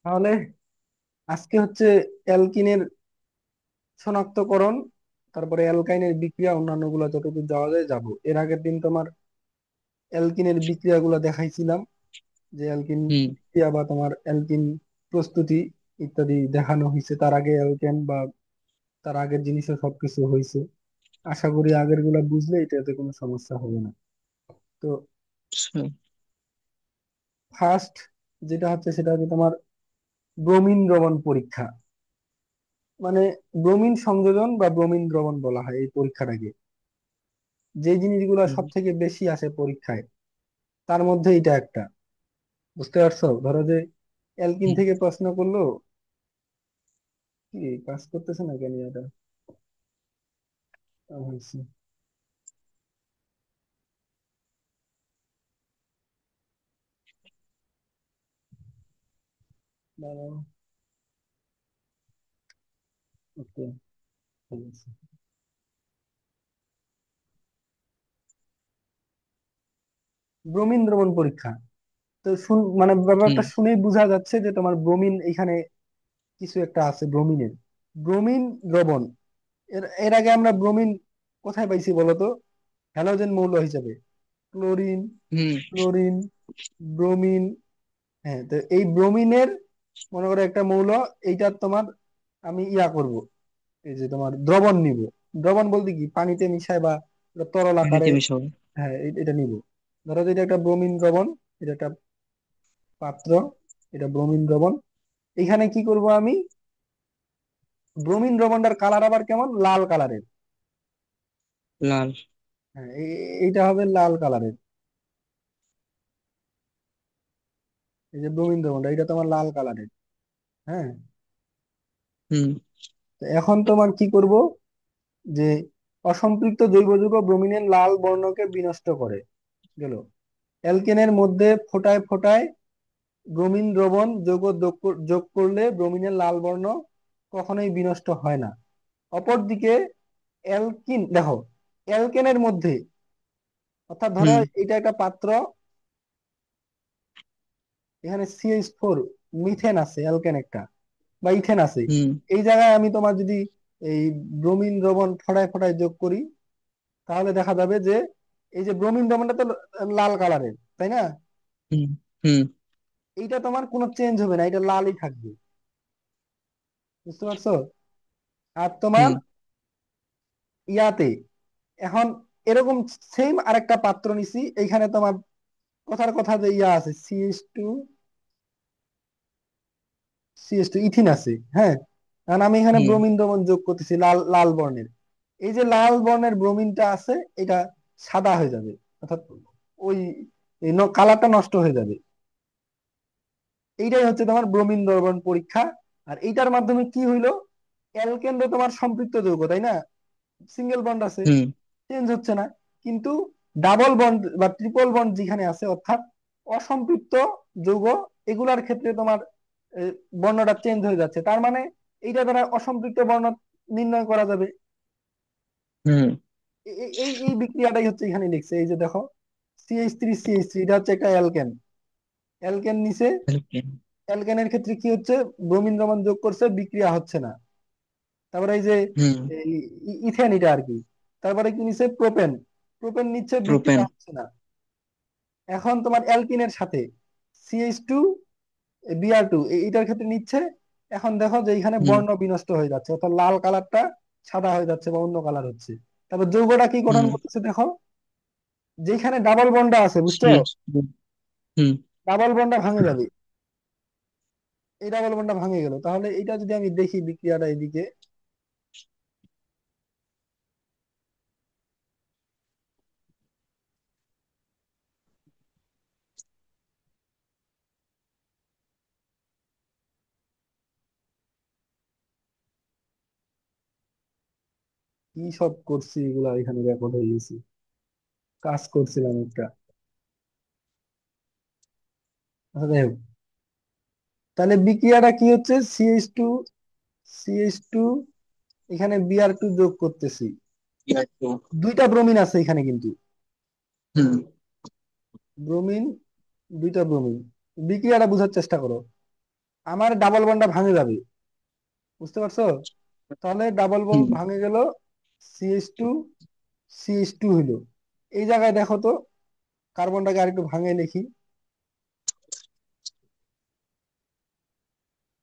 তাহলে আজকে হচ্ছে অ্যালকিনের শনাক্তকরণ, তারপরে অ্যালকাইনের বিক্রিয়া, অন্যান্য গুলো যতদূর যাওয়া যায় যাব। এর আগের দিন তোমার অ্যালকিনের বিক্রিয়া গুলো দেখাইছিলাম, যে অ্যালকিন হুম। বিক্রিয়া বা তোমার অ্যালকিন প্রস্তুতি ইত্যাদি দেখানো হয়েছে। তার আগে অ্যালকেন বা তার আগের জিনিসও সবকিছু হয়েছে। আশা করি আগের গুলা বুঝলে এটাতে কোনো সমস্যা হবে না। তো আচ্ছা। ফার্স্ট যেটা হচ্ছে সেটা হচ্ছে তোমার ব্রোমিন দ্রবণ পরীক্ষা। মানে ব্রোমিন সংযোজন বা ব্রোমিন দ্রবণ বলা হয় এই পরীক্ষাটাকে। যে জিনিসগুলো হুম। সব থেকে বেশি আসে পরীক্ষায় তার মধ্যে এটা একটা। বুঝতে পারছো? ধরো যে অ্যালকিন হুম। থেকে প্রশ্ন করলো, কি কাজ করতেছে না কেন এটা? হয়েছে, দাঁড়াও। ওকে, ঠিক আছে। ব্রোমিন দ্রবণ পরীক্ষা। তো মানে হুম। ব্যাপারটা শুনেই বোঝা যাচ্ছে যে তোমার ব্রোমিন এখানে কিছু একটা আছে। ব্রোমিনের ব্রোমিন দ্রবণ। এর আগে আমরা ব্রোমিন কোথায় পাইছি বলতো? হ্যালোজেন মৌল হিসেবে ক্লোরিন, হুম। Chlorine, bromine. হ্যাঁ, তো এই ব্রোমিনের মনে করো একটা মৌল, এইটার তোমার আমি করব, এই যে তোমার দ্রবণ নিব। দ্রবণ বলতে কি, পানিতে মিশায় বা একটা তরল আকারে। পানিতে মিশাবো। হ্যাঁ, এটা নিব। ধরো যে এটা একটা ব্রোমিন দ্রবণ, এটা একটা পাত্র, এটা ব্রোমিন দ্রবণ। এখানে কি করব আমি? ব্রোমিন দ্রবণটার কালার আবার কেমন, লাল কালারের। লাল। হ্যাঁ, এইটা হবে লাল কালারের। এই যে ব্রোমিন দ্রবণটা, এটা তোমার লাল কালারের। হ্যাঁ, হুম। তো এখন তোমার কি করব, যে অসম্পৃক্ত জৈব যৌগ ব্রোমিনের লাল বর্ণকে বিনষ্ট করে গেল। অ্যালকেনের মধ্যে ফোটায় ফোটায় ব্রোমিন দ্রবণ যৌগ যোগ করলে ব্রোমিনের লাল বর্ণ কখনোই বিনষ্ট হয় না। অপরদিকে অ্যালকিন দেখো, অ্যালকেনের মধ্যে, অর্থাৎ ধরো হুম। এটা একটা পাত্র, এখানে CH4 মিথেন আছে, অ্যালকেন একটা বা ইথেন আছে। হুম। এই জায়গায় আমি তোমার যদি এই ব্রোমিন দ্রবণ ফোটায় ফোটায় যোগ করি, তাহলে দেখা যাবে যে এই যে ব্রোমিন দ্রবণটা তো লাল কালারের, তাই না? হুম। হুম। এইটা তোমার কোনো চেঞ্জ হবে না, এটা লালই থাকবে। বুঝতে পারছো? আর তোমার হুম। ইয়াতে এখন এরকম সেম আরেকটা পাত্র নিছি, এইখানে তোমার কথার কথা যে আছে CH2 ইথিন আছে। হ্যাঁ, কারণ আমি এখানে হুম। ব্রোমিন দ্রবণ যোগ করতেছি লাল লাল বর্ণের। এই যে লাল বর্ণের ব্রোমিনটা আছে, এটা সাদা হয়ে যাবে, অর্থাৎ ওই কালারটা নষ্ট হয়ে যাবে। এইটাই হচ্ছে তোমার ব্রোমিন দ্রবণ পরীক্ষা। আর এইটার মাধ্যমে কি হইলো, অ্যালকেন তো তোমার সম্পৃক্ত যৌগ, তাই না? সিঙ্গেল বন্ড আছে, হুম। চেঞ্জ হচ্ছে না। কিন্তু ডাবল বন্ড বা ট্রিপল বন্ড যেখানে আছে, অর্থাৎ অসম্পৃক্ত যৌগ, এগুলার ক্ষেত্রে তোমার বর্ণটা চেঞ্জ হয়ে যাচ্ছে। তার মানে এইটা দ্বারা অসম্পৃক্ত বর্ণ নির্ণয় করা যাবে। হুম। এই বিক্রিয়াটাই হচ্ছে এখানে লিখছে। এই যে দেখো, CH3 এটা হচ্ছে একটা অ্যালকেন। অ্যালকেন নিচে, হেল্পলাইন। অ্যালকেনের ক্ষেত্রে কি হচ্ছে, ব্রোমিন দ্রবণ যোগ করছে, বিক্রিয়া হচ্ছে না। তারপরে এই যে হুম। এই ইথেন, এটা আর কি। তারপরে কি নিচ্ছে, প্রোপেন। প্রোপেন নিচ্ছে, প্রোপেন। বিক্রিয়া হচ্ছে না। এখন তোমার অ্যালকিনের সাথে CH2 Br2 এইটার ক্ষেত্রে নিচ্ছে। এখন দেখো যে এখানে হুম। বর্ণ বিনষ্ট হয়ে যাচ্ছে, অর্থাৎ লাল কালারটা সাদা হয়ে যাচ্ছে বা অন্য কালার হচ্ছে। তারপর যৌগটা কি গঠন হুম। করতেছে দেখো, যেখানে ডাবল বন্ডটা আছে, বুঝছো? সিএস। হুম। ডাবল বন্ডটা ভাঙে যাবে। এই ডাবল বন্ডটা ভাঙে গেল, তাহলে এটা যদি আমি দেখি বিক্রিয়াটা এদিকে, কি সব করছি এগুলা এখানে রেকর্ড হয়ে গেছে। কাজ করছিলাম একটা। আচ্ছা, যাই হোক। তাহলে বিক্রিয়াটা কি হচ্ছে, সিএইচ টু এখানে Br2 যোগ করতেছি। একটু। দুইটা ব্রোমিন আছে এখানে কিন্তু, হুম। ব্রোমিন, দুইটা ব্রোমিন। বিক্রিয়াটা বোঝার চেষ্টা করো। আমার ডাবল বন্ডটা ভাঙে যাবে, বুঝতে পারছো? তাহলে ডাবল বন্ড হুম। ভাঙে গেল, CH2 CH2 হইলো। এই জায়গায় দেখো তো, কার্বনটাকে আরেকটু ভাঙে লিখি।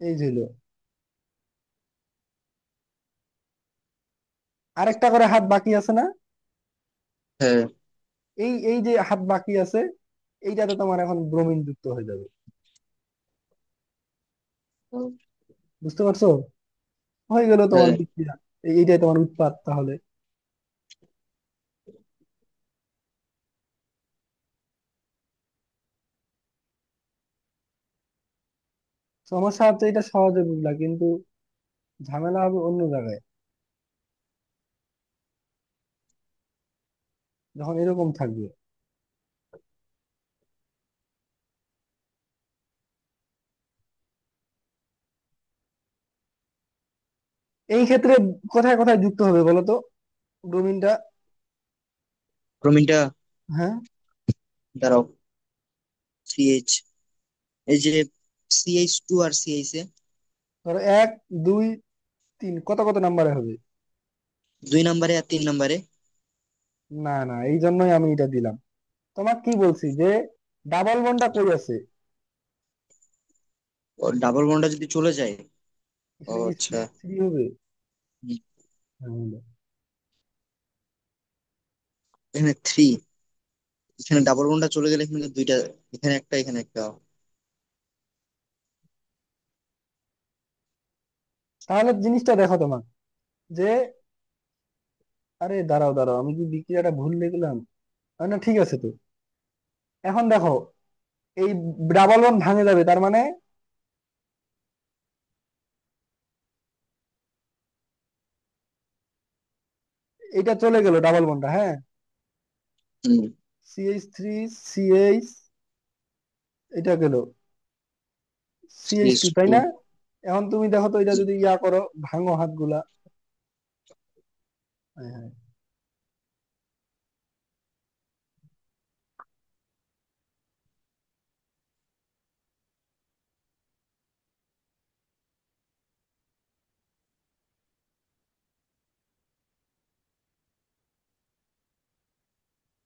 এই যে হইলো, আরেকটা করে হাত বাকি আছে না? হ্যাঁ। এই এই যে হাত বাকি আছে, এইটাতে তোমার এখন ব্রোমিন যুক্ত হয়ে যাবে, বুঝতে পারছো? হয়ে গেল তোমার হ্যাঁ। বিক্রিয়া। এইটাই তোমার উৎপাদ তাহলে। সমস্যা হচ্ছে এটা সহজে বুঝলা, কিন্তু ঝামেলা হবে অন্য জায়গায়, যখন এরকম থাকবে। এই ক্ষেত্রে কোথায় কোথায় যুক্ত হবে বলো তো ব্রোমিনটা? প্রোমিনটা, হ্যাঁ, দাঁড়াও, সিএইচ, এই যে CH2 আর CH এ, ধরো 1 2 3, কত কত নাম্বারে হবে? 2 নম্বরে আর 3 নম্বরে। না না, এই জন্যই আমি এটা দিলাম। তোমার কি বলছি যে ডাবল বন্ডটা কই আছে? ও, ডাবল বন্ডটা যদি চলে যায়। ও এখানে কি আচ্ছা। CH3 হবে? হুম, হ্যাঁ, হলো। এখানে 3, এখানে ডাবল বন্ডটা চলে গেলে এখানে দুইটা, এখানে একটা এখানে একটা। তাহলে জিনিসটা দেখো তোমার, যে আরে দাঁড়াও দাঁড়াও, আমি কি বিক্রিয়াটা ভুল লিখলাম? না ঠিক আছে তো। এখন দেখো, এই ডাবল বন্ড ভাঙে যাবে, তার মানে এটা চলে গেল ডাবল বন্ডটা, হ্যাঁ। হুম। CH3 CH, এটা গেল CH2, তাই CH2। না? এখন তুমি দেখো তো, এটা যদি ইয়া করো, ভাঙো হাতগুলা। হ্যাঁ, হ্যাঁ।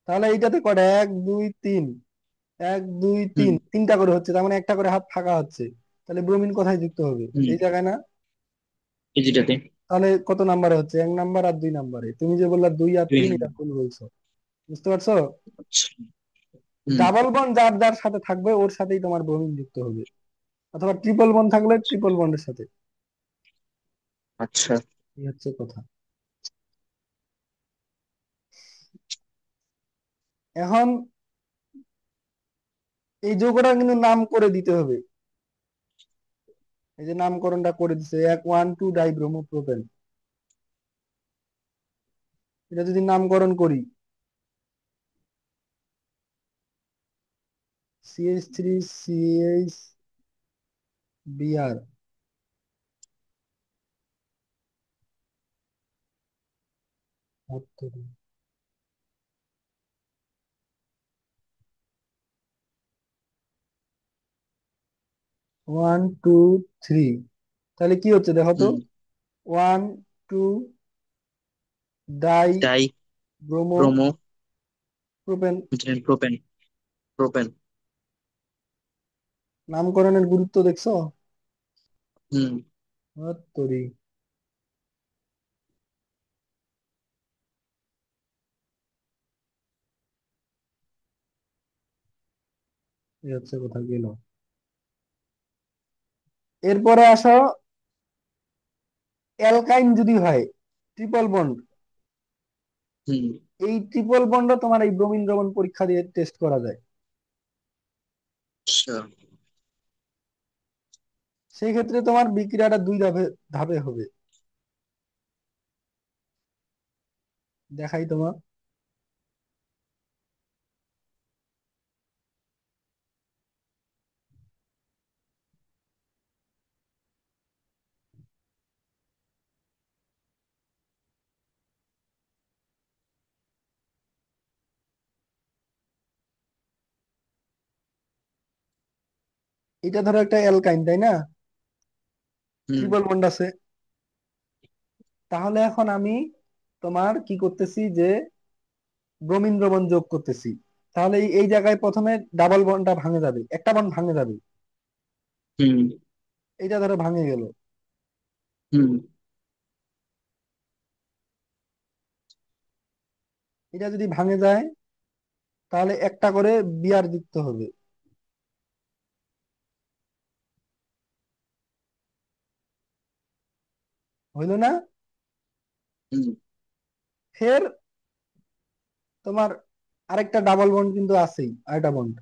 তাহলে এইটাতে কয়টা? 1 2 3, 1 2 3, হুম। তিনটা করে হচ্ছে, তার মানে একটা করে হাত ফাঁকা হচ্ছে। তাহলে ব্রোমিন কোথায় যুক্ত হবে? হুম। এই জায়গায় না? এই যেটাতে। তাহলে কত নাম্বারে হচ্ছে? 1 নাম্বার আর 2 নাম্বারে। তুমি যে বললা 2 আর 3, এটা 2 নম্বর। ভুল বলছো, বুঝতে পারছো? আচ্ছা। হুম। ডাবল বন্ড যার যার সাথে থাকবে ওর সাথেই তোমার ব্রোমিন যুক্ত হবে, অথবা ট্রিপল বন্ড থাকলে ট্রিপল বন্ডের সাথে। আচ্ছা। এই হচ্ছে কথা। এখন এই যৌগটা কিন্তু নাম করে দিতে হবে। এই যে নামকরণটা করে দিছে, 1 1 2 ডাইব্রোমোপ্রোপেন। এটা যদি নামকরণ করি, CH3 CH, Br. 1 2 3, তাহলে কি হচ্ছে দেখো তো? হুম। 1 2 dibromopropane. Dibromopropane. Propane. নামকরণের গুরুত্ব দেখছো? হুম। তোরই, এই হচ্ছে কথা গেল। এরপরে আসো, অ্যালকাইন যদি হয়, ট্রিপল বন্ড, হুম। এই ট্রিপল বন্ড তোমার এই ব্রোমিন দ্রবণ পরীক্ষা দিয়ে টেস্ট করা যায়। আচ্ছা। সেই ক্ষেত্রে তোমার বিক্রিয়াটা 2 ধাপে ধাপে হবে। দেখাই তোমার। এটা ধরো একটা অ্যালকাইন, তাই না? হুম ট্রিপল বন্ড আছে। তাহলে এখন আমি তোমার কি করতেছি যে ব্রোমিন দ্রবণ যোগ করতেছি। তাহলে এই জায়গায় প্রথমে ডাবল বন্ডটা ভাঙে যাবে, একটা বন্ড ভাঙে যাবে। হুম এটা ধরো ভাঙে গেল। হুম এটা যদি ভাঙে যায় তাহলে একটা করে বিয়ার যুক্ত হবে, হইলো না? হুম ফের তোমার আরেকটা ডাবল বন্ড কিন্তু আছেই, আরেকটা বন্ড,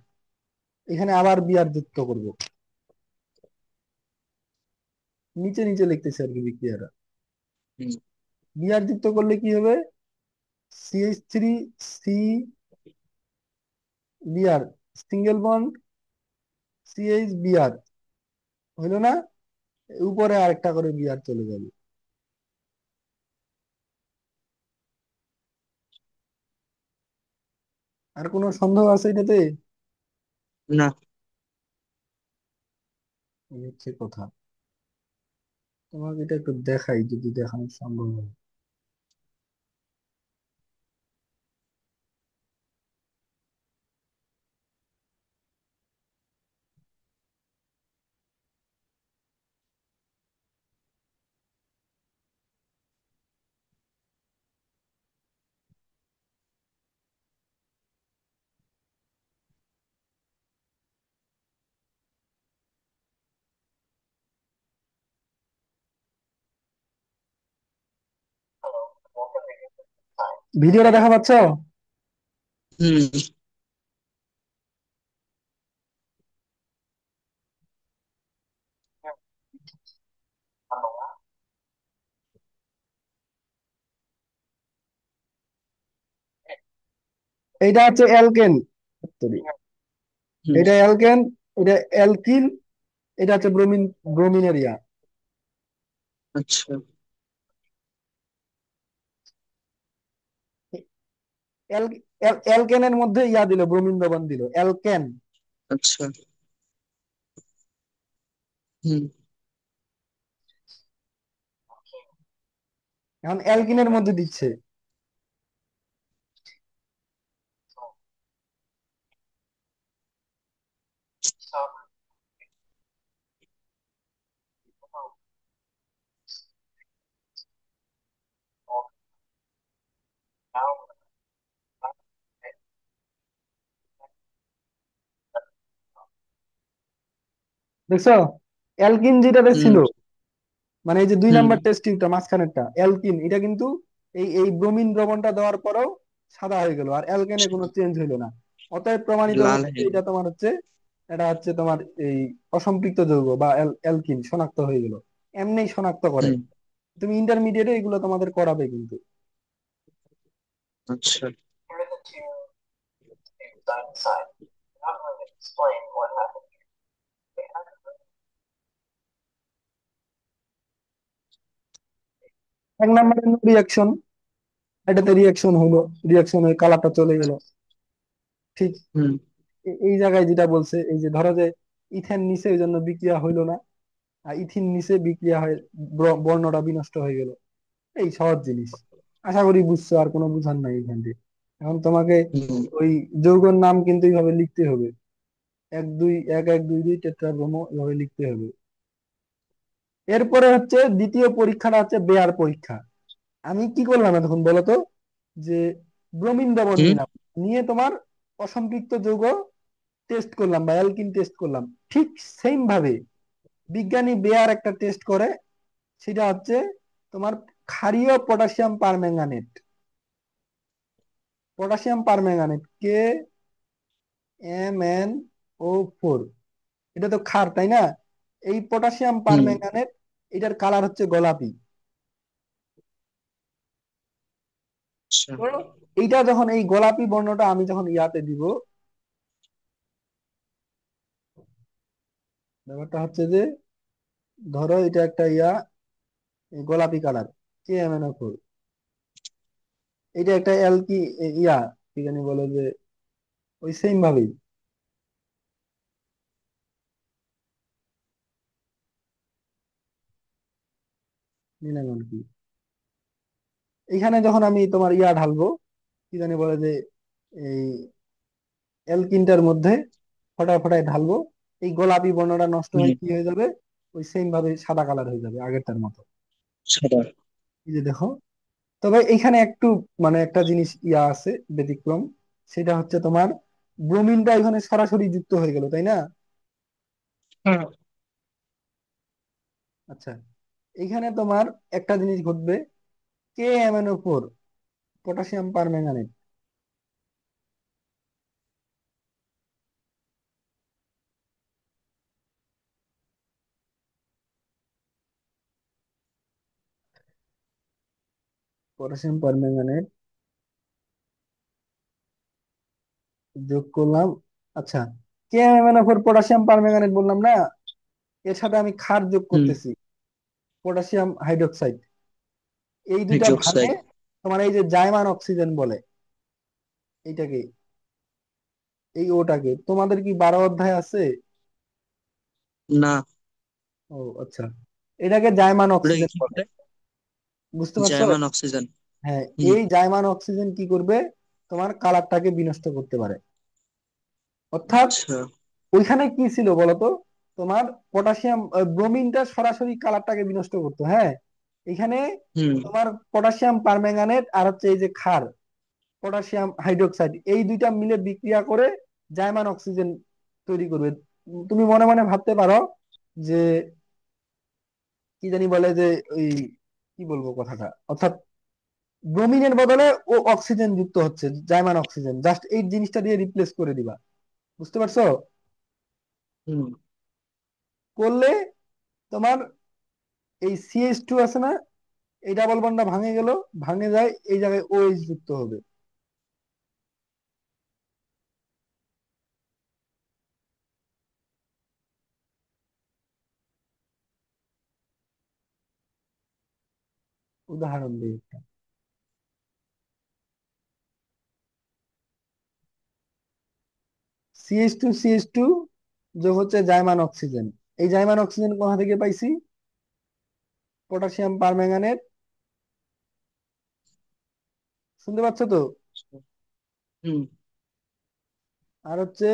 এখানে আবার বিয়ার যুক্ত করব। নিচে নিচে লিখতেছি আর কি বিক্রিয়াটা। হুম বিয়ার যুক্ত করলে কি হবে? CH3 C B R, single bond CH B R, হইলো না? উপরে আরেকটা করে বিয়ার চলে যাবে। আর কোনো সন্দেহ আছে এটাতে? না। এই হচ্ছে কথা। তোমাকে এটা একটু দেখাই যদি দেখানো সম্ভব হয়। ভিডিওটা দেখা পাচ্ছ? হুম এইটা হচ্ছে অ্যালকেন। হুম এটা অ্যালকেন, এটা অ্যালকিল, এটা হচ্ছে ব্রোমিন, ব্রোমিনের ইয়া। আচ্ছা অ্যালকেনের মধ্যে ইয়া দিল, ব্রোমিন দ্রবণ দিল, অ্যালকেন। আচ্ছা। হুম এখন অ্যালকিনের মধ্যে দিচ্ছে। দেখছো, অ্যালকিন যেটাতে হুম ছিল, মানে এই যে দুই হুম নাম্বার টেস্ট টিউবটা মাঝখানেরটা অ্যালকিন, এটা কিন্তু এই ব্রোমিন দ্রবণটা দেওয়ার পরেও সাদা হয়ে গেল, আর অ্যালকেনে কোনো চেঞ্জ হইলো না। অতএব প্রমাণিত লাল হলো যে হয়ে এটা তোমার হচ্ছে, এটা হচ্ছে তোমার এই অসম্পৃক্ত যৌগ বা অ্যালকিন শনাক্ত হয়ে গেল। এমনি শনাক্ত করে। হুম তুমি ইন্টারমিডিয়েটে এগুলো তোমাদের করাবে কিন্তু। আচ্ছা। এক নম্বরে রিয়াকশন, এটাতে রিয়াকশন হলো, রিয়াকশন হয়ে কালারটা চলে গেল। ঠিক হুম এই জায়গায় যেটা বলছে, এই যে ধরো যে ইথেন নিচে ওই জন্য বিক্রিয়া হইলো না, আর ইথিন নিচে বিক্রিয়া হয়, বর্ণটা বিনষ্ট হয়ে গেল। এই সহজ জিনিস, আশা করি বুঝছো, আর কোনো বুঝার নাই এখান থেকে। এখন তোমাকে হুম ওই যৌগের নাম কিন্তু এইভাবে লিখতে হবে, এক দুই, এক এক দুই দুই টেট্রা ব্রোমো এভাবে লিখতে হবে। এরপরে হচ্ছে দ্বিতীয় পরীক্ষাটা হচ্ছে বেয়ার পরীক্ষা। আমি কি করলাম এখন বলো তো, যে ব্রোমিন দ্রবণ হুম নিলাম, নিয়ে তোমার অসম্পৃক্ত যৌগ টেস্ট করলাম বা অ্যালকিন টেস্ট করলাম। ঠিক সেম ভাবে বিজ্ঞানী বেয়ার একটা টেস্ট করে, সেটা হচ্ছে তোমার ক্ষারীয় potassium permanganate. Potassium permanganate KMnO4, এটা তো ক্ষার তাই না? এই পটাশিয়াম হুম পারম্যাঙ্গানেট, এটার কালার হচ্ছে গোলাপি। আচ্ছা। তো এইটা যখন, এই গোলাপি বর্ণটা আমি যখন ইয়াতে দিব, ব্যাপারটা হচ্ছে যে ধরো এটা একটা ইয়া, এই গোলাপি কালার KMnO4, এটা একটা অ্যালকি ইয়া, কি জানি বলে যে, ওই সেম ভাবেই নিলাম কি, এখানে যখন আমি তোমার ইয়া ঢালবো, কি জানি বলে যে, এই অ্যালকিনটার মধ্যে ফটায় ফটায় ঢালবো, এই গোলাপি বর্ণটা নষ্ট হুম। হয়ে কি হয়ে যাবে, ওই সেম ভাবে সাদা কালার হয়ে যাবে আগেরটার মতো। সাদা। এই যে দেখো। তবে এইখানে একটু মানে একটা জিনিস ইয়া আছে, ব্যতিক্রম। সেটা হচ্ছে তোমার ব্রোমিনটা এখানে সরাসরি যুক্ত হয়ে গেল, তাই না? হ্যাঁ। আচ্ছা, এইখানে তোমার একটা জিনিস ঘটবে, KMnO4, potassium permanganate. Potassium permanganate যোগ করলাম। আচ্ছা, KMnO4 পটাশিয়াম পারম্যাঙ্গানেট বললাম না, এর সাথে আমি ক্ষার যোগ হুম। করতেছি, পটাশিয়াম হাইড্রোক্সাইড। এই দুইটা ভাঙে হাইড্রোক্সাইড। তোমার এই যে জাইমান অক্সিজেন বলে এইটাকে, এই ওটাকে। তোমাদের কি 12 অধ্যায় আছে? না। ও আচ্ছা, এটাকে জাইমান ওটাকে অক্সিজেন কি বলে। বলে? বুঝতে পারছো? German oxygen. হ্যাঁ, হুম। এই জাইমান অক্সিজেন কি করবে, তোমার কালারটাকে বিনষ্ট করতে পারে। অর্থাৎ আচ্ছা। ওইখানে কি ছিল বলতো, তোমার পটাশিয়াম ব্রোমিনটা সরাসরি কালারটাকে বিনষ্ট করতো, হ্যাঁ। এখানে হুম। তোমার পটাশিয়াম পারম্যাঙ্গানেট আর হচ্ছে এই যে ক্ষার, পটাশিয়াম হাইড্রোক্সাইড, এই দুইটা মিলে বিক্রিয়া করে জাইমান অক্সিজেন তৈরি করবে। তুমি মনে মনে ভাবতে পারো যে, কি জানি বলে যে, ওই কি বলবো কথাটা, অর্থাৎ ব্রোমিনের বদলে ও অক্সিজেন যুক্ত হচ্ছে, জাইমান অক্সিজেন, জাস্ট এই জিনিসটা দিয়ে রিপ্লেস করে দিবা। বুঝতে পারছো? হুম। করলে তোমার এই CH2 আছে না, এই ডাবল বন্ডটা ভাঙে গেল, ভাঙে যায়, এই জায়গায় OH যুক্ত হবে। উদাহরণ দিই একটা। CH2 যোগ হচ্ছে জাইমান অক্সিজেন। এই জাইমান অক্সিজেন কোথা থেকে পাইছি? Potassium permanganate. শুনতে পাচ্ছ তো? হুম। আর হচ্ছে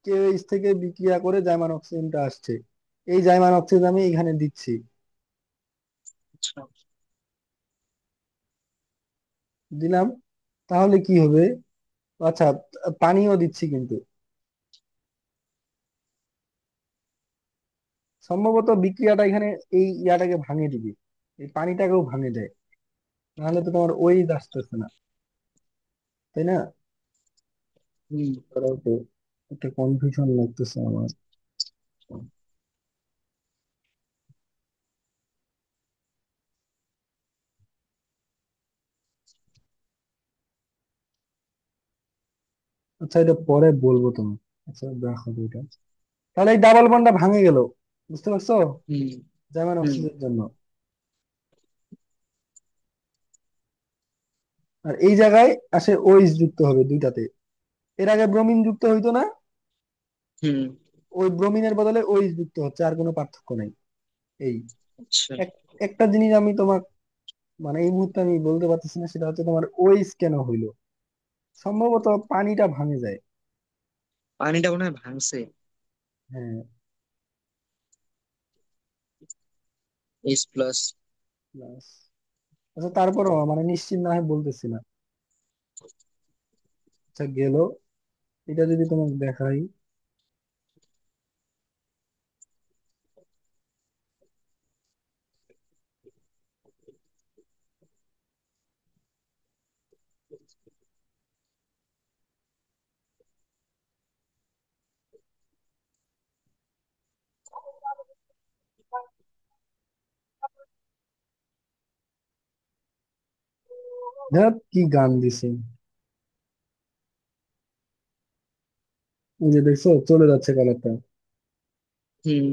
KOH থেকে বিক্রিয়া করে জাইমান অক্সিজেনটা আসছে, এই জাইমান অক্সিজেন আমি এখানে দিচ্ছি, আচ্ছা। দিলাম। তাহলে কি হবে? আচ্ছা, পানিও দিচ্ছি কিন্তু। সম্ভবত বিক্রিয়াটা এখানে এই ইয়াটাকে ভাঙে দিবে, এই পানিটাকেও ভাঙে দেয়, নাহলে তো তোমার ওই আসতেছে না, তাই না? হুম। তারাও তো একটা কনফিউশন লাগতেছে আমার। আচ্ছা, এটা পরে বলবো তুমি। আচ্ছা দেখো তো এটা, তাহলে এই ডাবল বন্ডটা ভাঙে গেল, বুঝতে পারছো, হুম। জার্মান হুম। অক্সিজেনের জন্য। আর এই জায়গায় আসে OH যুক্ত হবে দুইটাতে। এর আগে ব্রোমিন যুক্ত হইতো না, হুম। ওই ব্রোমিনের বদলে OH যুক্ত হচ্ছে, আর কোনো পার্থক্য নাই। এই আচ্ছা। একটা জিনিস আমি তোমার মানে এই মুহূর্তে আমি বলতে পারতেছি না, সেটা হচ্ছে তোমার OH কেন হইলো। সম্ভবত পানিটা ভাঙে যায়। পানিটা মনে হয় ভাঙছে। হ্যাঁ, H+। প্লাস। আচ্ছা, তারপরও মানে নিশ্চিত না হয়ে বলতেছি না। আচ্ছা গেল, এটা যদি তোমাকে দেখাই, দেখ কি গান দিছে, এই যে দেখছো চলে যাচ্ছে কালারটা। হুম।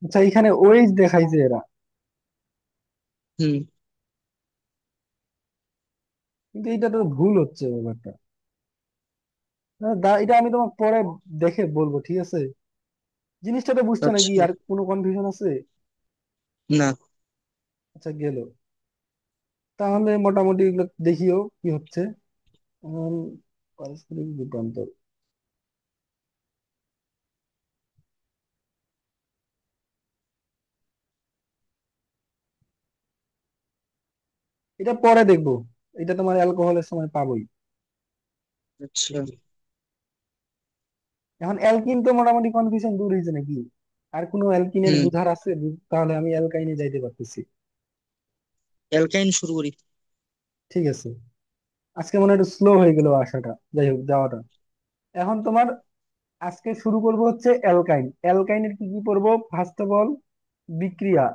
আচ্ছা, এখানে ওয়েজ দেখাইছে এরা, হুম। কিন্তু এটা তো ভুল হচ্ছে ব্যাপারটা। এটা আমি তোমাকে পরে দেখে বলবো, ঠিক আছে? জিনিসটা তো বুঝছো নাকি, আচ্ছা। আর কোনো কনফিউশন আছে? না। আচ্ছা, গেল। তাহলে মোটামুটি এগুলো দেখিও কি হচ্ছে। উম, পারস্পরিক রূপান্তর, এটা পরে দেখবো। এটা তোমার অ্যালকোহলের সময় পাবোই। আচ্ছা। এখন অ্যালকিন তো মোটামুটি কনফিউশন দূর হয়েছে নাকি? আর কোনো অ্যালকিনের হুম। বুঝার আছে? তাহলে আমি অ্যালকাইনে যাইতে পারতেছি। অ্যালকাইন শুরু করি। ঠিক আছে। আজকে মনে হয় একটু স্লো হয়ে গেল আসাটা, যাই হোক যাওয়াটা। এখন তোমার আজকে শুরু করব হচ্ছে অ্যালকাইন। অ্যালকাইনের কি কি পড়বো? ফার্স্ট অফ অল বিক্রিয়া,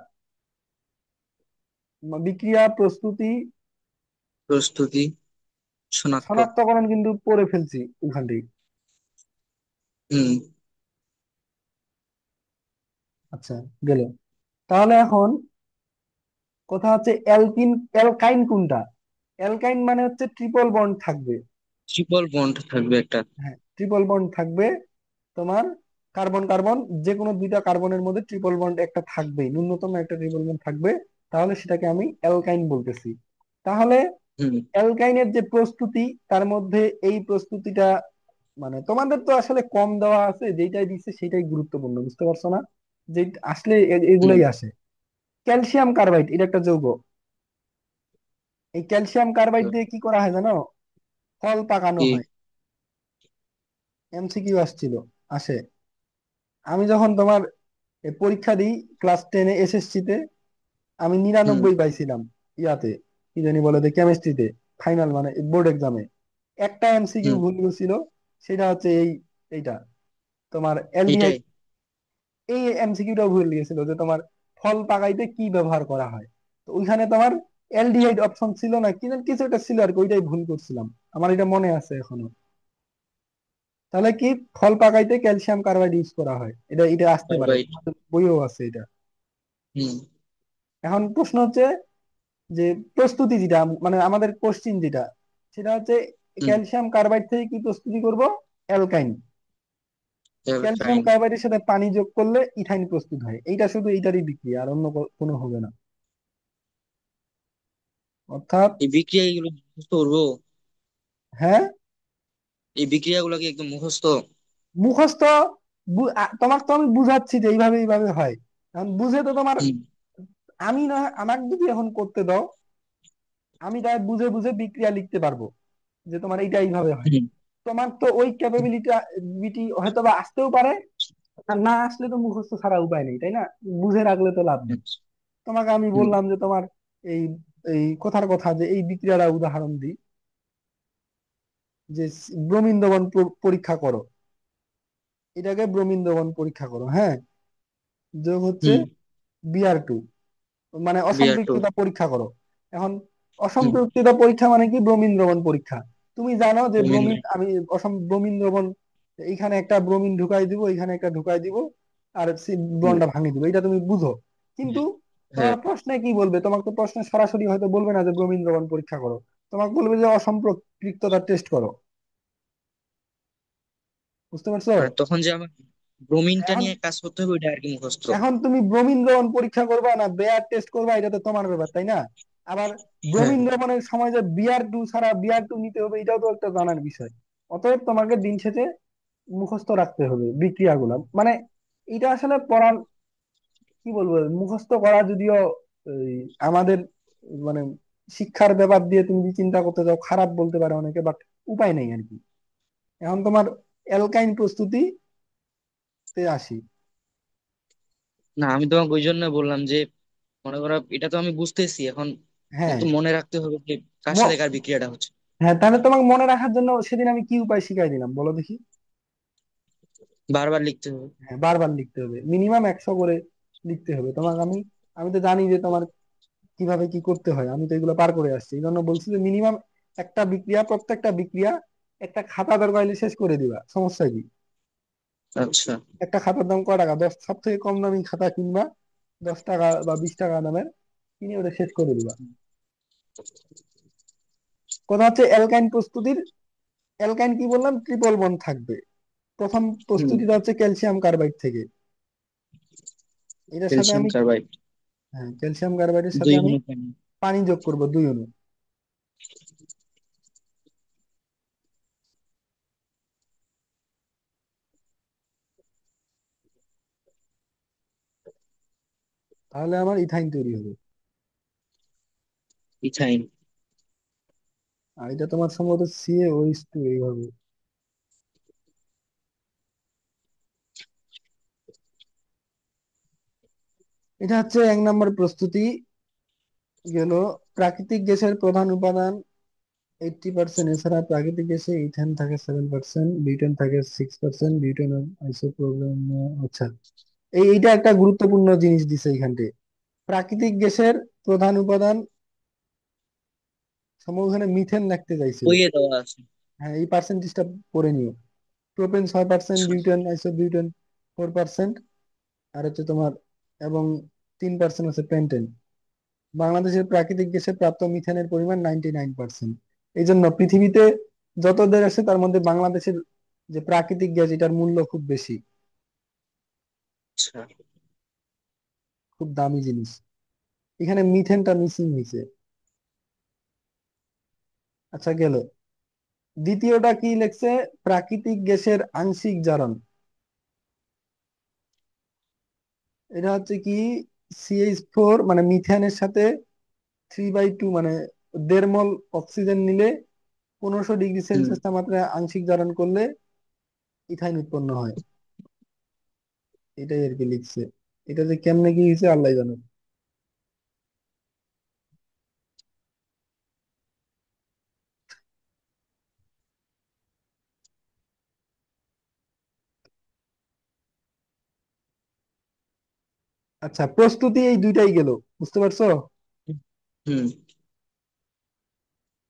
বিক্রিয়া প্রস্তুতি, প্রস্তুতি, শনাক্ত। শনাক্তকরণ কিন্তু পড়ে ফেলছি ওখান থেকে। হুম। আচ্ছা, গেল। তাহলে এখন কথা হচ্ছে অ্যালকিন, অ্যালকাইন কোনটা? অ্যালকাইন মানে হচ্ছে ট্রিপল বন্ড থাকবে। ট্রিপল বন্ড থাকবে একটা। হ্যাঁ, ট্রিপল বন্ড থাকবে তোমার। কার্বন কার্বন, যে কোনো দুইটা কার্বনের মধ্যে ট্রিপল বন্ড একটা থাকবেই, ন্যূনতম একটা ট্রিপল বন্ড থাকবে। তাহলে সেটাকে আমি অ্যালকাইন বলতেছি। তাহলে হুম। অ্যালকাইনের যে প্রস্তুতি, তার মধ্যে এই প্রস্তুতিটা, মানে তোমাদের তো আসলে কম দেওয়া আছে, যেটাই দিচ্ছে সেটাই গুরুত্বপূর্ণ, বুঝতে পারছো না? যে আসলে হুম। এগুলাই আসে। ক্যালসিয়াম কার্বাইড, এটা একটা যৌগ। এই ক্যালসিয়াম কার্বাইড দিয়ে কি করা হয় জানো? ফল পাকানো কি? হয়। এমসিকিউ আসছিল, আসে। আমি যখন তোমার পরীক্ষা দিই ক্লাস 10-এ এসএসসি তে, আমি হুম। 99 পাইছিলাম। ইয়াতে কি জানি বলে, কেমিস্ট্রিতে, ফাইনাল মানে বোর্ড এক্সামে একটা এমসিকিউ হুম। ভুল ছিল। সেটা হচ্ছে এইটা তোমার অ্যালডিহাইড। এটাই। এই এমসিকিউটাও ভুল গিয়েছিল যে তোমার ফল পাকাইতে কি ব্যবহার করা হয়। তো ওইখানে তোমার অ্যালডিহাইড অপশন ছিল না, কি যেন কিছু একটা ছিল আর কি, ওইটাই ভুল করছিলাম। আমার এটা মনে আছে এখনো। তাহলে কি, ফল পাকাইতে ক্যালসিয়াম কার্বাইড ইউজ করা হয়, এটা এটা আসতে পারে, কার্বাইড। তোমাদের বইও আছে এটা। হুম। এখন প্রশ্ন হচ্ছে যে প্রস্তুতি যেটা, মানে আমাদের কোশ্চিন যেটা, সেটা হচ্ছে হুম। ক্যালসিয়াম কার্বাইড থেকে কি প্রস্তুতি করব? অ্যালকাইন। ক্যালসিয়াম অ্যালকাইন। কার্বাইডের সাথে পানি যোগ করলে ইথাইন প্রস্তুত হয়। এইটা শুধু এইটারই বিক্রিয়া, আর অন্য কোনো হবে না। অর্থাৎ, এই বিক্রিয়া এগুলো মুখস্থ করবো? হ্যাঁ, এই বিক্রিয়া গুলো কি একদম মুখস্থ? মুখস্থ। তোমাকে তো আমি বুঝাচ্ছি যে এইভাবে এইভাবে হয়। এখন বুঝে তো তোমার, হুম। আমি না, আমাকে যদি এখন করতে দাও, আমি তাই বুঝে বুঝে বিক্রিয়া লিখতে পারবো যে তোমার এইটা এইভাবে হয়। হুম। তোমার তো ওই ক্যাপাবিলিটি হয়তো বা আসতেও পারে, আর না আসলে তো মুখস্থ ছাড়া উপায় নেই, তাই না? বুঝে রাখলে তো লাভ নেই। আচ্ছা। তোমাকে আমি হুম। বললাম যে তোমার এই এই কথার কথা, যে এই বিক্রিয়াটা উদাহরণ দিই, যে ব্রোমিন দ্রবণ পরীক্ষা করো, এটাকে ব্রোমিন দ্রবণ পরীক্ষা করো, হ্যাঁ। যোগ হচ্ছে হুম। Br2, মানে বিয়ার টু। অসম্পৃক্ততা পরীক্ষা করো। এখন হুম। অসম্পৃক্ততা পরীক্ষা মানে কি? ব্রোমিন দ্রবণ পরীক্ষা। তুমি জানো যে রবীন্দ্র। ব্রোমিন, আমি ব্রোমিন দ্রবণ, এইখানে একটা ব্রোমিন ঢুকাই দিব, এখানে একটা ঢুকাই দিব, আর হুম। বন্ডটা ভাঙিয়ে দিব, এটা তুমি বুঝো। কিন্তু তোমার হ্যাঁ। প্রশ্নে কি বলবে? তোমাকে তো প্রশ্নে সরাসরি হয়তো বলবে না যে ব্রোমিন দ্রবণ পরীক্ষা করো, তোমাকে বলবে যে অসম্পৃক্ততা টেস্ট করো। বুঝতে পারছো? মানে তখন যে আমার ব্রোমিনটা এখন নিয়ে কাজ করতে হবে ওইটা আর কি মুখস্থ? এখন তুমি ব্রোমিন দ্রবণ পরীক্ষা করবা না বেয়ার টেস্ট করবা, এটা তো তোমার ব্যাপার, তাই না? আবার হ্যাঁ। ব্রোমিন দ্রবণের সময় যে Br2 ছাড়া Br2 নিতে হবে, এটাও তো একটা জানার বিষয়। অতএব তোমাকে দিন শেষে মুখস্থ রাখতে হবে বিক্রিয়াগুলো, মানে এটা আসলে পড়ার, কি বলবো, মুখস্থ করা যদিও এই, আমাদের মানে শিক্ষার ব্যাপার দিয়ে তুমি যদি চিন্তা করতে যাও, খারাপ বলতে পারে অনেকে, বাট উপায় নেই আর কি। এখন তোমার অ্যালকাইন প্রস্তুতি তে আসি। না, আমি তোমাকে ওই জন্য বললাম যে মনে করো এটা তো আমি বুঝতেছি এখন, এটা হ্যাঁ, তো মনে রাখতে হবে যে কার সাথে ম- কার বিক্রিয়াটা হচ্ছে। হ্যাঁ, তাহলে তোমাকে মনে রাখার জন্য সেদিন আমি কি উপায় শিখাই দিলাম বলো দেখি? বারবার লিখতে হবে। হ্যাঁ, বারবার লিখতে হবে, মিনিমাম 100 করে লিখতে হবে তোমাকে। আমি আমি তো জানি যে তোমার কিভাবে কি করতে হয়, আমি তো এগুলো পার করে আসছি, এই জন্য বলছি যে মিনিমাম প্রত্যেকটা বিক্রিয়া একটা খাতা দরকার হলে শেষ করে দিবা, সমস্যা কি? আচ্ছা। একটা খাতার দাম কয় টাকা? 10, সব থেকে কম দামি খাতা কিনবা 10 টাকা বা 20 টাকা দামের, কিনে ওটা শেষ করে দিবা। কথা হচ্ছে অ্যালকাইন প্রস্তুতির, অ্যালকাইন কি বললাম, ট্রিপল বন্ড থাকবে। প্রথম হুম। প্রস্তুতিটা হচ্ছে ক্যালসিয়াম কার্বাইড থেকে। এটার সাথে ক্যালসিয়াম আমি, কার্বাইড। হ্যাঁ, ক্যালসিয়াম কার্বাইডের সাথে দুই আমি অনুপান। পানি যোগ করব 2 অণু। তাহলে আমার ইথাইন তৈরি হবে। ইথাইন। আর এটা তোমার সম্ভবত CaOH2 এইভাবে। এটা হচ্ছে 1 নম্বর প্রস্তুতি গেল। প্রাকৃতিক গ্যাসের প্রধান উপাদান 80%, এছাড়া প্রাকৃতিক গ্যাসে ইথেন থাকে 7%, বিউটেন থাকে 6%, বিউটেন আইসোপ্রোপেন। আচ্ছা, এইটা একটা গুরুত্বপূর্ণ জিনিস দিছে এইখানটে। প্রাকৃতিক গ্যাসের প্রধান উপাদান, সম্ভবত এখানে মিথেন লিখতে চাইছে। বইয়ে দেওয়া আছে। হ্যাঁ, এই পার্সেন্টেজটা পড়ে নিও। প্রোপেন 6%, বিউটেন আইসোবিউটেন 4%, আর হচ্ছে তোমার, এবং 3% আছে পেন্টেন। বাংলাদেশের প্রাকৃতিক গ্যাসে প্রাপ্ত মিথেনের পরিমাণ 99%। এই জন্য পৃথিবীতে যত দেশ আছে তার মধ্যে বাংলাদেশের যে প্রাকৃতিক গ্যাস, এটার মূল্য খুব বেশি, আচ্ছা। খুব দামি জিনিস। এখানে মিথেনটা মিসিং হয়েছে। আচ্ছা, গেল। দ্বিতীয়টা কি লেখছে? প্রাকৃতিক গ্যাসের আংশিক জারণ। এটা হচ্ছে কি, CH4 মানে মিথেনের সাথে 3/2 মানে 1.5 মোল অক্সিজেন নিলে 1500 ডিগ্রি হুম। সেলসিয়াস তাপমাত্রায় আংশিক জারণ করলে ইথাইন উৎপন্ন হয়। এটাই আর কি লিখছে। এটা যে কেমনে কি হয়েছে আল্লাহ জানে। আচ্ছা, প্রস্তুতি এই দুইটাই গেল, বুঝতে পারছো? হুম।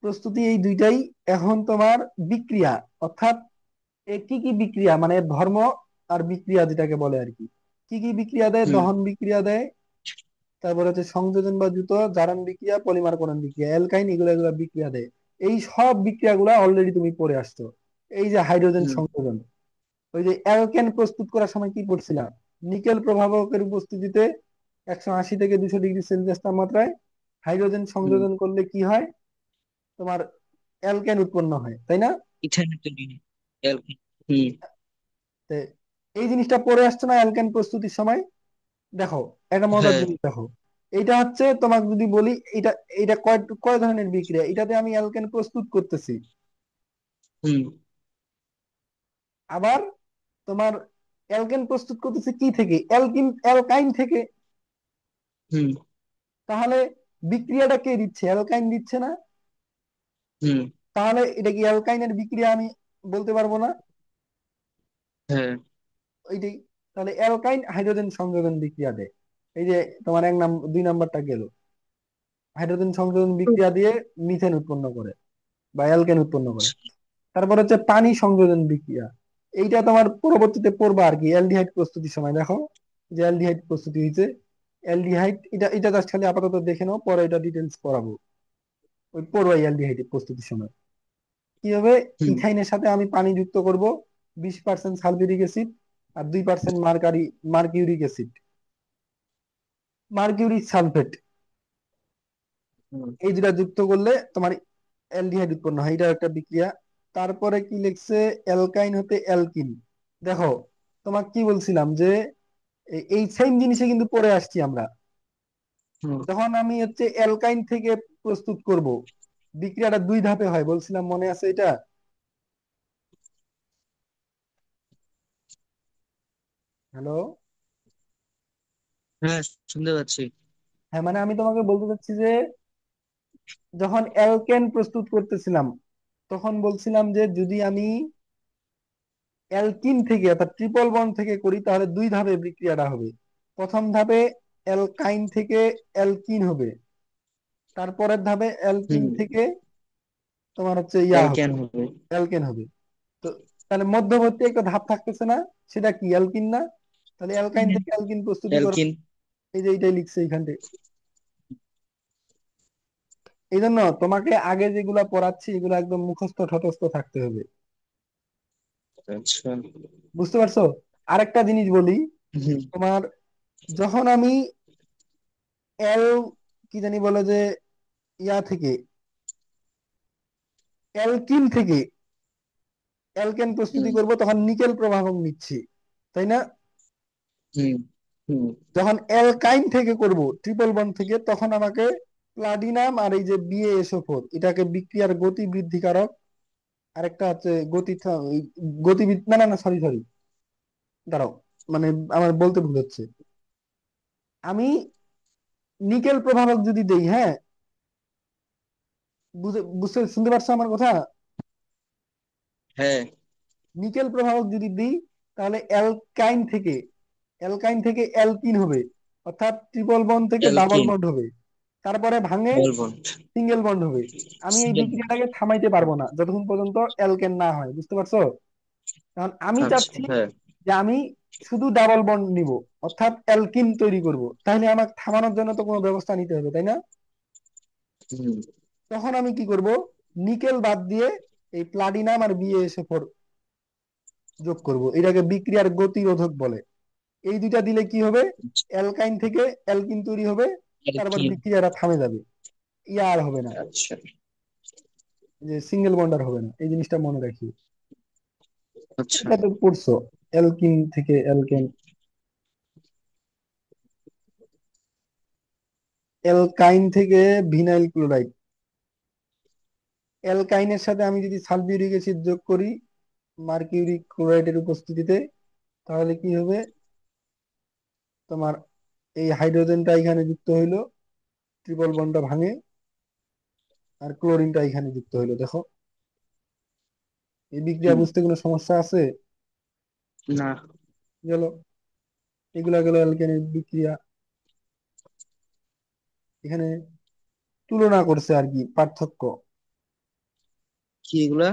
প্রস্তুতি এই দুইটাই। এখন তোমার বিক্রিয়া, অর্থাৎ কি কি বিক্রিয়া, মানে ধর্ম আর বিক্রিয়া যেটাকে বলে আর কি। কি কি বিক্রিয়া দেয়? হুম। দহন বিক্রিয়া দেয়, তারপরে হচ্ছে সংযোজন বা দ্রুত জারণ বিক্রিয়া, পলিমারকরণ বিক্রিয়া, অ্যালকাইন, এগুলা এগুলা বিক্রিয়া দেয়। এই সব বিক্রিয়াগুলা অলরেডি তুমি পড়ে আসছো। এই যে হাইড্রোজেন হুম। সংযোজন, ওই যে অ্যালকেন প্রস্তুত করার সময় কি পড়ছিলাম, নিকেল প্রভাবকের উপস্থিতিতে 180 থেকে 200 ডিগ্রি সেলসিয়াস তাপমাত্রায় হাইড্রোজেন হুম। সংযোজন করলে কি হয়? তোমার অ্যালকেন উৎপন্ন হয়, তাই না? ইথাইনের তৈরি হয়। হুম। তো এই জিনিসটা পড়ে আসছে না অ্যালকেন প্রস্তুতির সময়? দেখো, একটা মজার হ্যাঁ। জিনিস দেখো। এটা হচ্ছে তোমাকে যদি বলি, এটা এটা কয় কয় ধরনের বিক্রিয়া, এটাতে আমি অ্যালকেন প্রস্তুত করতেছি। হুম। আবার তোমার অ্যালকেন প্রস্তুত করতেছি কি থেকে? অ্যালকাইন থেকে। হুম। তাহলে বিক্রিয়াটা কে দিচ্ছে? অ্যালকাইন দিচ্ছে না? হুম। তাহলে এটা কি অ্যালকাইনের বিক্রিয়া আমি বলতে পারবো না? হ্যাঁ। ওইটাই। তাহলে অ্যালকাইন হাইড্রোজেন সংযোজন বিক্রিয়া দেয়। এই যে তোমার 2 নাম্বারটা গেল, হাইড্রোজেন সংযোজন বিক্রিয়া দিয়ে মিথেন উৎপন্ন করে বা অ্যালকেন উৎপন্ন করে। তারপর হচ্ছে পানি সংযোজন বিক্রিয়া। এইটা তোমার পরবর্তীতে পড়বা আর কি, অ্যালডিহাইড প্রস্তুতির সময় দেখো যে অ্যালডিহাইড প্রস্তুতি হয়েছে। অ্যালডিহাইড, এটা এটা জাস্ট খালি আপাতত দেখে নাও, পরে এটা ডিটেলস পড়াবো। ওই পড়বা অ্যালডিহাইড প্রস্তুতির সময় কি হবে। হুম। ইথাইনের সাথে আমি পানি যুক্ত করব 20% সালফিউরিক অ্যাসিড আর 2% মার্কিউরিক অ্যাসিড, মার্কিউরিক সালফেট। হুম। এই দুটা যুক্ত করলে তোমার অ্যালডিহাইড উৎপন্ন হয়, এটা একটা বিক্রিয়া। তারপরে কি লিখছে? অ্যালকাইন হতে অ্যালকিন। দেখো, তোমাকে কি বলছিলাম যে এই সেম জিনিসে কিন্তু পড়ে আসছি আমরা। হুম। যখন আমি হচ্ছে অ্যালকাইন থেকে প্রস্তুত করব, বিক্রিয়াটা 2 ধাপে হয় বলছিলাম, মনে আছে এটা? হ্যালো? হ্যাঁ, শুনতে পাচ্ছি। হ্যাঁ, মানে আমি তোমাকে বলতে চাচ্ছি যে যখন অ্যালকেন প্রস্তুত করতেছিলাম, তখন বলছিলাম যে যদি আমি অ্যালকিন থেকে অর্থাৎ ট্রিপল বন্ড থেকে করি তাহলে 2 ধাপে বিক্রিয়াটা হবে। প্রথম ধাপে অ্যালকাইন থেকে অ্যালকিন হবে, তারপরের ধাপে অ্যালকিন হুম। থেকে তোমার হচ্ছে ইয়া হবে, ক্যালকিয়ান হবে। অ্যালকেন হবে। তো তাহলে মধ্যবর্তী একটা ধাপ থাকতেছে না? সেটা কি, অ্যালকিন না? তাহলে অ্যালকাইন হুম। থেকে অ্যালকিন প্রস্তুতি করো। অ্যালকিন। এই যে এইটাই লিখছে এখান থেকে। এই জন্য তোমাকে আগে যেগুলা পড়াচ্ছি এগুলো একদম মুখস্থ ঠতস্থ থাকতে হবে। আচ্ছা। বুঝতে পারছো? আরেকটা জিনিস বলি হুম। তোমার, যখন আমি এল কি জানি বলে যে ইয়া থেকে, অ্যালকিন থেকে অ্যালকেন প্রস্তুতি হুম। করব, তখন নিকেল প্রভাবক নিচ্ছি, তাই না? হুম। হুম। যখন অ্যালকাইন থেকে করব ট্রিপল বন্ড থেকে, তখন আমাকে প্লাটিনাম আর এই যে BaSO4 এটাকে বিক্রিয়ার গতি বৃদ্ধিকারক, আরেকটা হচ্ছে গতিবিদ, না না না, সরি সরি, দাঁড়াও, মানে আমার বলতে ভুল হচ্ছে। আমি নিকেল প্রভাবক যদি দেই, হ্যাঁ, বুঝতে শুনতে পারছো আমার কথা? হ্যাঁ। নিকেল প্রভাবক যদি দিই, তাহলে অ্যালকাইন থেকে অ্যালকিন হবে, অর্থাৎ ট্রিপল বন্ড থেকে ডাবল অ্যালকিন। বন্ড হবে, তারপরে ভাঙে ডবল বন্ড। সিঙ্গেল বন্ড হবে। আমি এই সিঙ্গেল। বিক্রিয়াটাকে থামাইতে পারবো না যতক্ষণ পর্যন্ত অ্যালকেন না হয়, বুঝতে পারছো? কারণ আমি আচ্ছা। চাচ্ছি হ্যাঁ। যে আমি শুধু ডাবল বন্ড নিব, অর্থাৎ অ্যালকিন তৈরি করব, তাহলে আমাকে থামানোর জন্য তো কোনো ব্যবস্থা নিতে হবে, তাই না? হুম। তখন আমি কি করব, নিকেল বাদ দিয়ে এই প্লাটিনাম আর BaSO4 যোগ করব, এটাকে বিক্রিয়ার গতিরোধক বলে। এই দুইটা দিলে কি হবে, অ্যালকাইন থেকে অ্যালকিন তৈরি হবে, তারপর অ্যালকিন। বিক্রিয়াটা থামে যাবে, ইয়া আর হবে না, আচ্ছা। যে সিঙ্গেল বন্ড আর হবে না, এই জিনিসটা মনে রাখি। আচ্ছা। এটা তো পড়ছো, অ্যালকিন থেকে অ্যালকেন, অ্যালকাইন থেকে ভিনাইল ক্লোরাইড। অ্যালকাইনের সাথে আমি যদি সালফিউরিক অ্যাসিড যোগ করি মার্কিউরিক ক্লোরাইডের উপস্থিতিতে, তাহলে কি হবে, তোমার এই হাইড্রোজেনটা এখানে যুক্ত হইলো, ট্রিপল বন্ডটা ভাঙে, আর ক্লোরিনটা এখানে যুক্ত হইলো, দেখো। এই বিক্রিয়া হুম। বুঝতে কোনো সমস্যা আছে? না। গেল, এগুলা গেল অ্যালকেনের বিক্রিয়া। এখানে তুলনা করছে আর কি, পার্থক্য। কি এগুলা?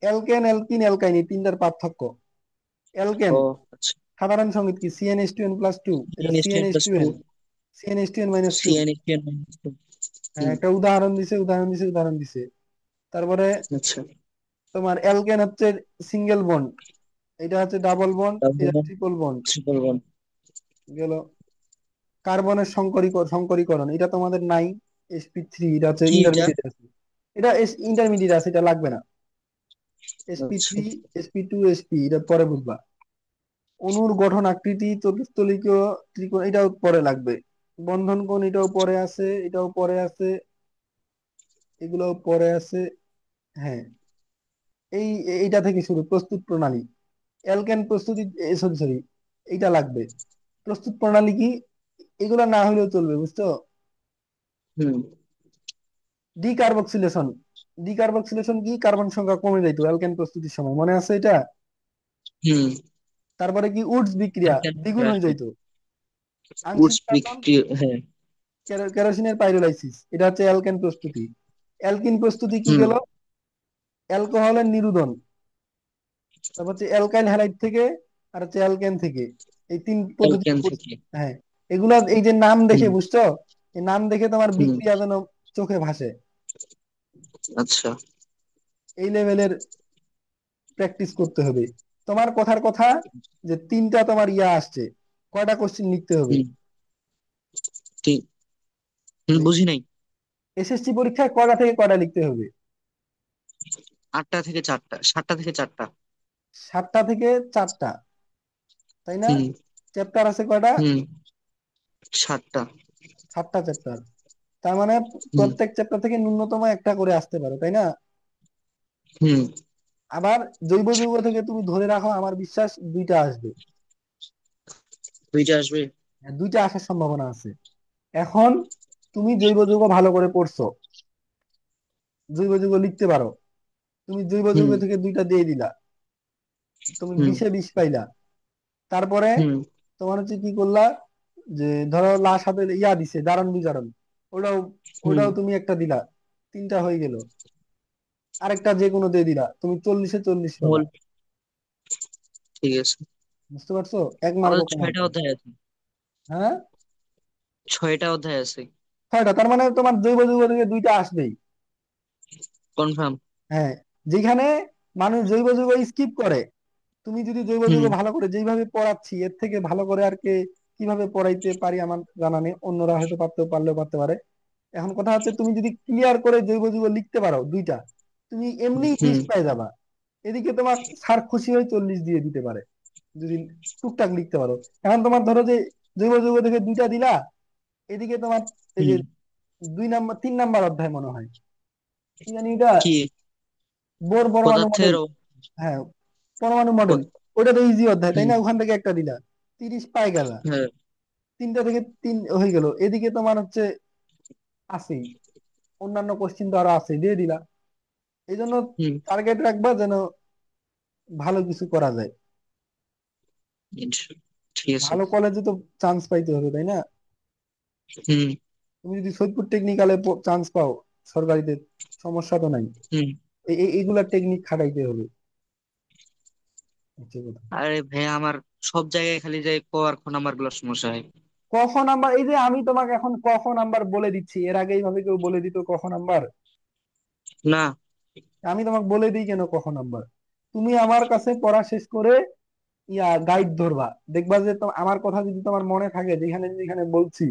অ্যালকেন, অ্যালকিন, অ্যালকাইন, এই তিনটার পার্থক্য। অ্যালকেন ও আচ্ছা। সাধারণ সংকেত কি, CnH2n+2, এটা CnH2n+2। CnH2n, CnH2n-2। CnH2n-2। হ্যাঁ, হুম। একটা উদাহরণ দিছে। তারপরে আচ্ছা। তোমার অ্যালকেন হচ্ছে সিঙ্গেল বন্ড, এটা হচ্ছে ডাবল বন্ড, ডাবল এটা bond. Triple bond. Triple bond. গেল, কার্বনের সংকরীকরণ এটা তোমাদের নাই, sp3, এটা হচ্ছে কি এটা? ইন্টারমিডিয়েট আছে, এটা ইন্টারমিডিয়েট আছে, এটা লাগবে না। আচ্ছা। sp3, sp2, এটা পরে বুঝবা। অণুর গঠন আকৃতি, চতুস্তলিকীয় ত্রিকোণ, এটাও পরে লাগবে। বন্ধন কোণ, এটাও পরে আছে, এটাও পরে আছে, এগুলোও পরে আছে। হ্যাঁ, এই এইটা থেকে শুরু, প্রস্তুত প্রণালী, অ্যালকেন প্রস্তুতি, সরি সরি, এইটা লাগবে। প্রস্তুত প্রণালী কি, এগুলা না হলেও চলবে, বুঝছো? হুম। ডিকার্বক্সিলেশন, ডিকার্বক্সিলেশন কি, কার্বন সংখ্যা কমে যাইতো অ্যালকেন প্রস্তুতির সময়, মনে আছে এটা? হুম। তারপরে কি, উডস বিক্রিয়া অ্যালকেন দ্বিগুণ হয়ে আসবে। যাইতো, উডস আংশিক কার্বন, বিক্রিয়া, হ্যাঁ। কেরোসিনের পাইরোলাইসিস, এটা হচ্ছে অ্যালকেন প্রস্তুতি। অ্যালকিন প্রস্তুতি কি হুম। গেল, অ্যালকোহলের নিরুদন, তারপর হচ্ছে অ্যালকাইল হ্যালাইড থেকে, আর হচ্ছে অ্যালকেন থেকে, এই তিন পদ্ধতি অ্যালকেন থেকে। হ্যাঁ, এগুলা এই যে নাম দেখে, হুম। বুঝছো? এই নাম দেখে তোমার হুম। বিক্রিয়া যেন চোখে ভাসে, আচ্ছা। এই লেভেলের প্র্যাকটিস করতে হবে। তোমার কথার কথা, যে তিনটা তোমার ইয়া আসছে, কয়টা কোশ্চিন লিখতে হবে? হুম। ঠিক। হুম, বুঝি নাই। SSC পরীক্ষায় কয়টা থেকে কয়টা লিখতে হবে? 8টা থেকে 4টা, 7টা থেকে 4টা। 7টা থেকে 4টা, তাই না? হুম। চ্যাপ্টার আছে কয়টা? হুম। 7টা। 7টা চ্যাপ্টার, তার মানে হুম। প্রত্যেক চ্যাপ্টার থেকে ন্যূনতম একটা করে আসতে পারে, তাই না? হুম। আবার জৈব যৌগ থেকে তুমি ধরে রাখো, আমার বিশ্বাস দুইটা আসবে। দুইটা আসবে। হ্যাঁ, দুইটা আসার সম্ভাবনা আছে। এখন তুমি জৈব যৌগ ভালো করে পড়ছো, জৈব যৌগ লিখতে পারো, তুমি জৈব হুম। যৌগ থেকে দুইটা দিয়ে দিলা, তুমি হুম। 20-এ 20 পাইলা। তারপরে হুম। তোমার হচ্ছে কি করলা, যে ধরো লাশ হাতে ইয়া দিছে, জারণ বিজারণ, ওটাও হুম। ওটাও তুমি একটা দিলা, তিনটা হয়ে গেল। আরেকটা যে কোনো দিয়ে দিলা, তুমি 40-এ 40 পাবা। মূল। ঠিক আছে। বুঝতে পারছো? এক আরো মার্কও কমার ছয়টা পর। অধ্যায় আছে। হ্যাঁ, 6টা অধ্যায় আছে। 6টা, তার মানে তোমার জৈব যৌগ থেকে 2টা আসবেই। কনফার্ম। হ্যাঁ, যেখানে মানুষ জৈব যৌগ স্কিপ করে, তুমি যদি জৈব যৌগ হুম। ভালো করে যেইভাবে পড়াচ্ছি এর থেকে ভালো করে আর কে কিভাবে পড়াইতে পারি আমার জানা নেই, অন্যরা হয়তো পারলেও পারতে পারে। এখন কথা হচ্ছে, তুমি যদি ক্লিয়ার করে জৈব যৌগ লিখতে পারো 2টা, তুমি এমনি হুম। 20 পাই যাবা। এদিকে তোমার স্যার খুশি হয়ে 40 দিয়ে দিতে পারে, যদি টুকটাক লিখতে পারো। এখন তোমার ধরো যে জৈব যৌগ থেকে 2টা দিলা, এদিকে তোমার এই যে হুম। 2 নাম্বার 3 নাম্বার অধ্যায় মনে হয়, কি জানি এটা, কি? বোর পরমাণু মডেল। পদার্থের হ্যাঁ, পরমাণু মডেল। প- ওটা তো ইজি অধ্যায়, তাই হুম। না? ওখান থেকে একটা দিলা, 30 পাই গেলা। হ্যাঁ। 3টা থেকে 3 হয়ে গেল। এদিকে তোমার হচ্ছে আছেই, অন্যান্য কোশ্চিন তো আরো আছে, দিয়ে দিলা। এই জন্য হুম। টার্গেট রাখবা যেন ভালো কিছু করা যায়। ঠিক আছে। ভালো কলেজে তো চান্স পাইতে হবে, তাই না? হুম। তুমি যদি সৈয়দপুর টেকনিক্যালে চান্স পাও সরকারিতে, সমস্যা তো নাই। হুম। এইগুলা টেকনিক খাটাইতে হবে, হচ্ছে কথা। আরে ভাই আমার সব জায়গায় খালি যাই ক আর খ নাম্বার গুলোর সমস্যা হয়। কখ নাম্বার, এই যে আমি তোমাকে এখন কখ নাম্বার বলে দিচ্ছি, এর আগে এইভাবে কেউ বলে দিত কখ নাম্বার? না। আমি তোমাকে বলে দিই কেন কখ নাম্বার। তুমি আমার কাছে পড়া শেষ করে গাইড ধরবা, দেখবা যে আমার কথা যদি তোমার মনে থাকে, যেখানে যেখানে বলছি,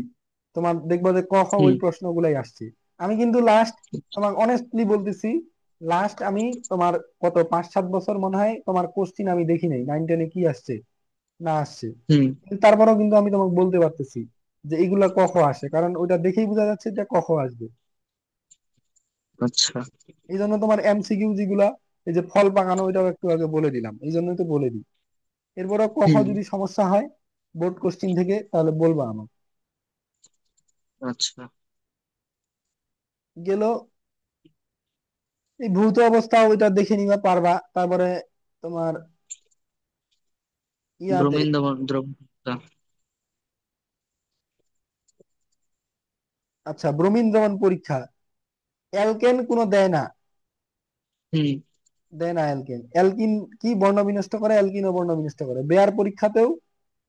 তোমার দেখবা যে ক খ ওই হুম। প্রশ্নগুলাই আসছে। আমি কিন্তু লাস্ট, তোমাকে অনেস্টলি বলতেছি, লাস্ট আমি তোমার কত 5-7 বছর মনে হয় তোমার কোশ্চিন আমি দেখি নাই 9-10-এ কি আসছে না আসছে। হুম। কিন্তু তারপরেও কিন্তু আমি তোমাকে বলতে পারতেছি যে এইগুলা ক খ আসে, কারণ ওইটা দেখেই বোঝা যাচ্ছে যে ক খ আসবে। আচ্ছা। এই জন্য তোমার এমসিকিউ যেগুলা, এই যে ফল পাকানো, ওইটাও একটু আগে বলে দিলাম, এই জন্যই তো বলে দিই। এরপরে কখ হুম। যদি সমস্যা হয় বোর্ড কোশ্চিন থেকে, তাহলে বলবা আমাকে। আচ্ছা। গেল। এই ভৌত অবস্থা ওইটা দেখে নিবা পারবা, তারপরে তোমার ইয়াতে, ব্রোমিন দ্রবণ। আচ্ছা ব্রোমিন যেমন পরীক্ষা, অ্যালকেন কোনো দেয় না, হুম। দেয় না অ্যালকেন। অ্যালকিন কি বর্ণ বিনষ্ট করে, অ্যালকিনও বর্ণ বিনষ্ট করে। বেয়ার পরীক্ষাতেও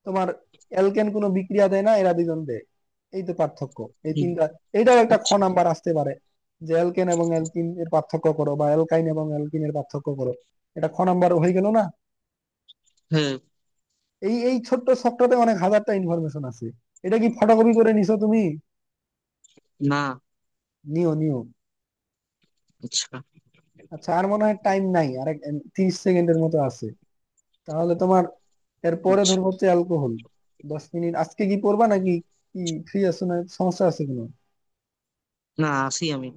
তোমার অ্যালকেন কোনো বিক্রিয়া দেয় না, এরা দুজন দেয়। এই তো পার্থক্য, এই হুম। 3টা। এইটাও একটা খ আচ্ছা। নাম্বার আসতে পারে, যে অ্যালকেন এবং অ্যালকিন এর পার্থক্য করো, বা অ্যালকাইন এবং অ্যালকিনের পার্থক্য করো। এটা খ নাম্বার হয়ে গেল না? হ্যাঁ। এই এই ছোট্ট ছকটাতে অনেক হাজারটা ইনফরমেশন আছে। এটা কি ফটোকপি করে নিছো তুমি? না। নিও নিও। আচ্ছা। আচ্ছা, আর মনে হয় টাইম নাই, আর 30 সেকেন্ডের মতো আছে। তাহলে তোমার এরপরে আচ্ছা। ধরবো হচ্ছে অ্যালকোহল। 10 মিনিট আজকে কি পড়বা নাকি? কি ফ্রি আছো না, সমস্যা আছে কোনো? না, আসি আমি।